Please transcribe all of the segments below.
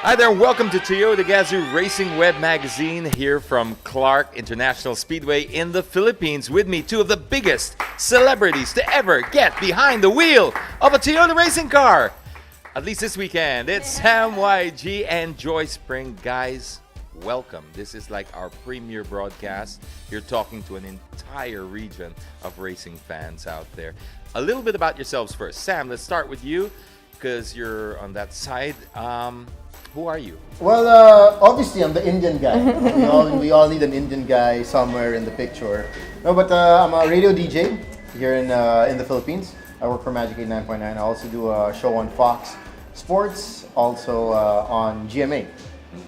Hi there, welcome to Toyota GAZOO Racing Web Magazine here from Clark International Speedway in the Philippines. With me, two of the biggest celebrities to ever get behind the wheel of a Toyota racing car. At least this weekend, it's Sam YG and Joyce Pring. Guys, welcome. This is like our premier broadcast. You're talking to an entire region of racing fans out there. A little bit about yourselves first. Sam, let's start with you because you're on that side. Who are you? Well, obviously I'm the Indian guy. we all need an Indian guy somewhere in the picture. No, but I'm a radio DJ here in the Philippines. I work for Magic 89.9. I also do a show on Fox Sports, also on GMA.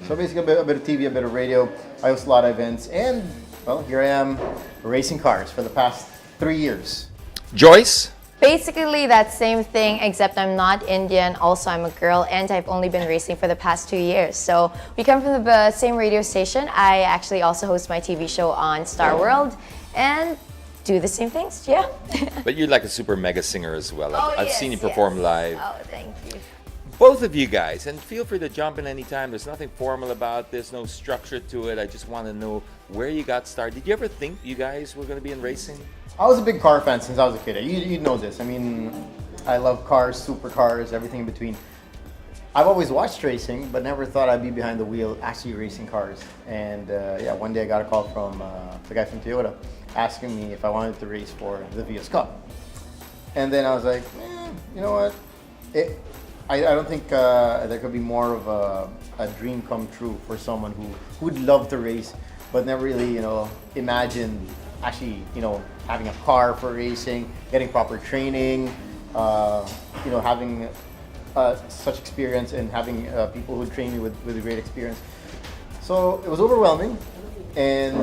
So basically a bit of TV, a bit of radio. I host a lot of events, and well, here I am racing cars for the past 3 years. Joyce? Basically that same thing, except I'm not Indian. Also, I'm a girl, and I've only been racing for the past 2 years. So we come from the same radio station. I actually also host my TV show on Star World and do the same things. Yeah. But you're like a super mega singer as well. I've seen you perform live. Oh, thank you. Both of you guys, and feel free to jump in anytime. There's nothing formal about this, no structure to it. I just want to know where you got started. Did you ever think you guys were going to be in racing? I was a big car fan since I was a kid. You know this. I mean, I love cars, supercars, everything in between. I've always watched racing, but never thought I'd be behind the wheel actually racing cars. And one day I got a call from the guy from Toyota asking me if I wanted to race for the Vios Cup. And then I was like, you know what? I don't think there could be more of a dream come true for someone who would love to race, but never really, imagined actually, having a car for racing, getting proper training, having such experience and having people who train me with a great experience. So it was overwhelming, and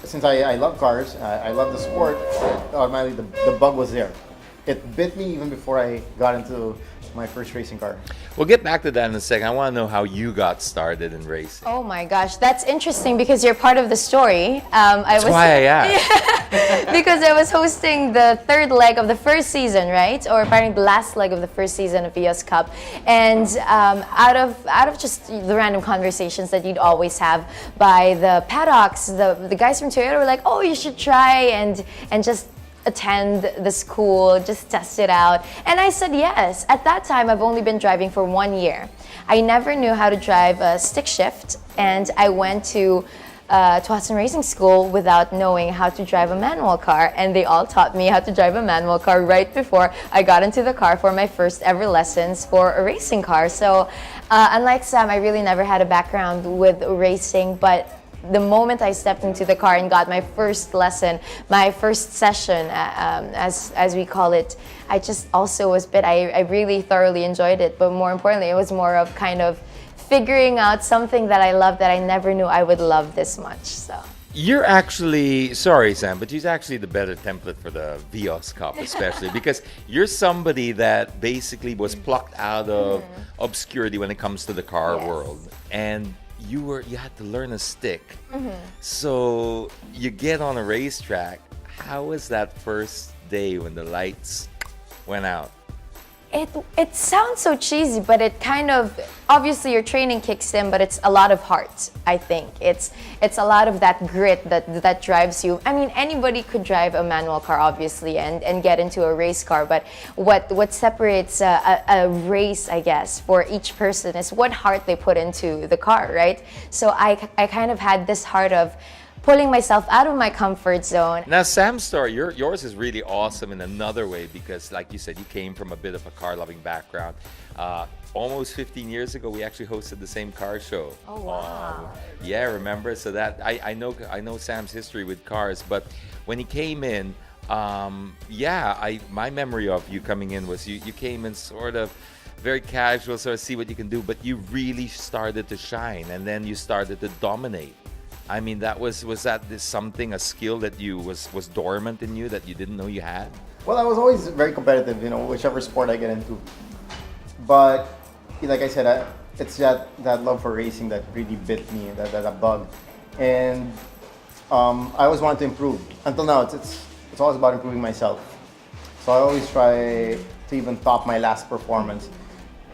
since I love cars, I love the sport, automatically the bug was there. It bit me even before I got into my first racing car. We'll get back to that in a second. I want to know how you got started in racing. Oh my gosh, that's interesting because you're part of the story. That's why I asked. Because I was hosting the third leg of the first season, right? Or apparently the last leg of the first season of Vios Cup. And out of just the random conversations that you'd always have by the paddocks, the guys from Toyota were like, oh, you should try and just attend the school, just test it out. And I said yes. At that time, I've only been driving for 1 year. I never knew how to drive a stick shift, and I went to Hudson Racing School without knowing how to drive a manual car, and they all taught me how to drive a manual car right before I got into the car for my first ever lessons for a racing car. So unlike Sam, I really never had a background with racing, but the moment I stepped into the car and got my first lesson, my first session, as we call it, I just also was I really thoroughly enjoyed it. But more importantly, it was more of kind of figuring out something that I love that I never knew I would love this much. So You're actually, sorry Sam, but you're actually the better template for the Vios Cup, especially because you're somebody that basically was plucked out of obscurity when it comes to the car world, and you had to learn a stick. So you get on a racetrack. How was that first day when the lights went out? It sounds so cheesy, but it kind of, obviously your training kicks in, but it's a lot of heart, I think. It's a lot of that grit that drives you. I mean, anybody could drive a manual car, obviously, and get into a race car, but what separates a race, I guess, for each person is what heart they put into the car, right? So I kind of had this heart of pulling myself out of my comfort zone. Now, Sam's story, yours is really awesome in another way because, like you said, you came from a bit of a car-loving background. Almost 15 years ago, we actually hosted the same car show. Oh, wow. Yeah, remember? So that I know Sam's history with cars, but when he came in, my memory of you coming in was you came in sort of very casual, sort of see what you can do, but you really started to shine, and then you started to dominate. I mean, was that a skill that was dormant in you that you didn't know you had? Well, I was always very competitive, whichever sport I get into. But like I said, it's that love for racing that really bit me, that bug. And I always wanted to improve. Until now, it's always about improving myself. So I always try to even top my last performance.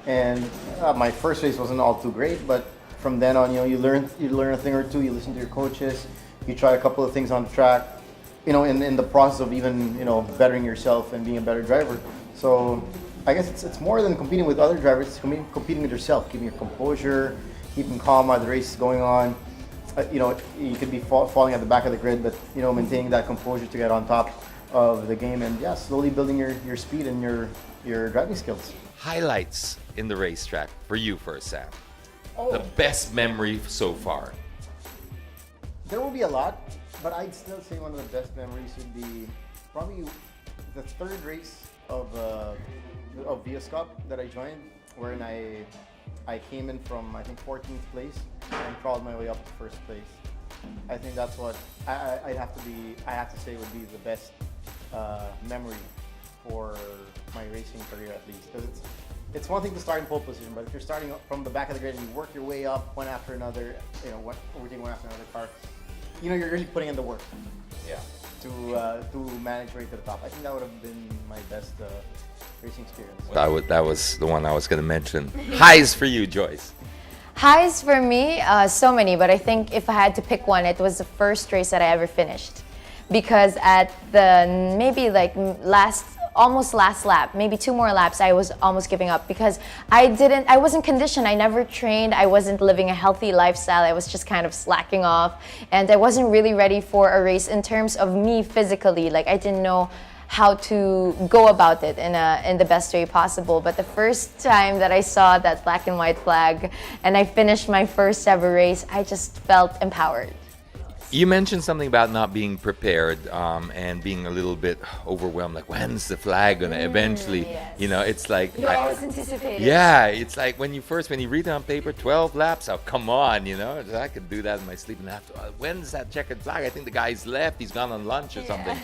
And my first race wasn't all too great, but from then on, you learn a thing or two. You listen to your coaches. You try a couple of things on the track. In the process of even bettering yourself and being a better driver. So I guess it's more than competing with other drivers. It's competing with yourself, keeping your composure, keeping calm while the race is going on. You could be falling at the back of the grid, but maintaining that composure to get on top of the game, and slowly building your speed and your driving skills. Highlights in the racetrack for you first, Sam. Oh. The best memory so far. There will be a lot, but I'd still say one of the best memories would be probably the third race of Vios Cup that I joined, wherein I came in from, I think, 14th place and crawled my way up to first place. I think that's what I have to say would be the best memory for my racing career, at least, because it's one thing to start in pole position, but if you're starting from the back of the grid and you work your way up one after another, overtaking one after another car, you're really putting in the work. Yeah. To manage right to the top. I think that would have been my best racing experience. That was the one I was going to mention. Highs for you, Joyce. Highs for me, so many, but I think if I had to pick one, it was the first race that I ever finished. Because at the maybe like almost last lap, maybe 2 more laps, I was almost giving up because I wasn't conditioned. I never trained. I wasn't living a healthy lifestyle. I was just kind of slacking off, and I wasn't really ready for a race in terms of me physically. Like, I didn't know how to go about it in the best way possible. But the first time that I saw that black and white flag and I finished my first ever race, I just felt empowered. You mentioned something about not being prepared and being a little bit overwhelmed. Like, when's the flag gonna eventually? Yes. It's like You're always anticipating. yeah, it's like when you read it on paper, 12 laps. Oh, come on, I could do that in my sleep and after. When's that checkered flag? I think the guy's left. He's gone on lunch or something.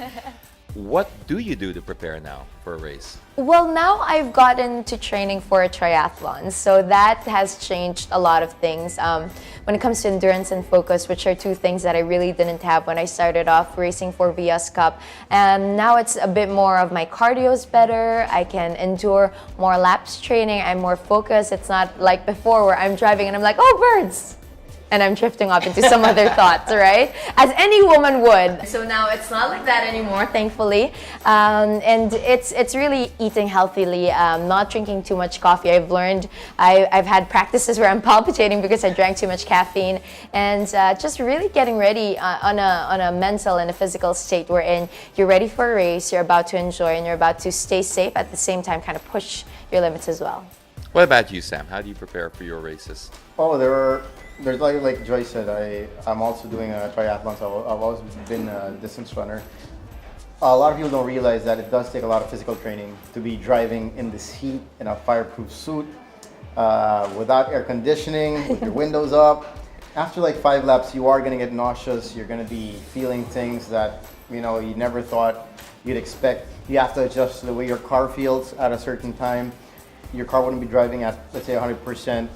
What do you do to prepare now for a race? Well, now I've gotten to training for a triathlon, so that has changed a lot of things. When it comes to endurance and focus, which are 2 things that I really didn't have when I started off racing for Vios Cup. And now it's a bit more of my cardio's better. I can endure more laps training. I'm more focused. It's not like before where I'm driving and I'm like, oh, birds! And I'm drifting off into some other thoughts, right? As any woman would. So now it's not like that anymore, thankfully. And it's really eating healthily, not drinking too much coffee. I've learned, I've had practices where I'm palpitating because I drank too much caffeine, and just really getting ready on a mental and a physical state wherein you're ready for a race, you're about to enjoy, and you're about to stay safe at the same time, kind of push your limits as well. What about you, Sam? How do you prepare for your races? Oh, there's like Joyce said, I'm also doing a triathlon, so I've always been a distance runner. A lot of people don't realize that it does take a lot of physical training to be driving in this heat in a fireproof suit, without air conditioning, with your windows up. After like 5 laps, you are going to get nauseous. You're going to be feeling things that you never thought you'd expect. You have to adjust to the way your car feels at a certain time. Your car wouldn't be driving at, let's say, 100%.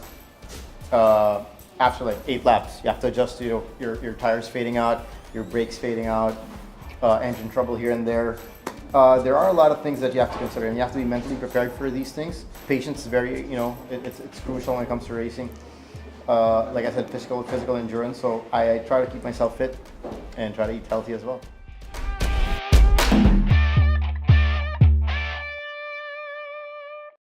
After like 8 laps, you have to adjust to your tires fading out, your brakes fading out, engine trouble here and there. There are a lot of things that you have to consider, and you have to be mentally prepared for these things. Patience is very, it's crucial when it comes to racing. Like I said, physical endurance. So I try to keep myself fit and try to eat healthy as well.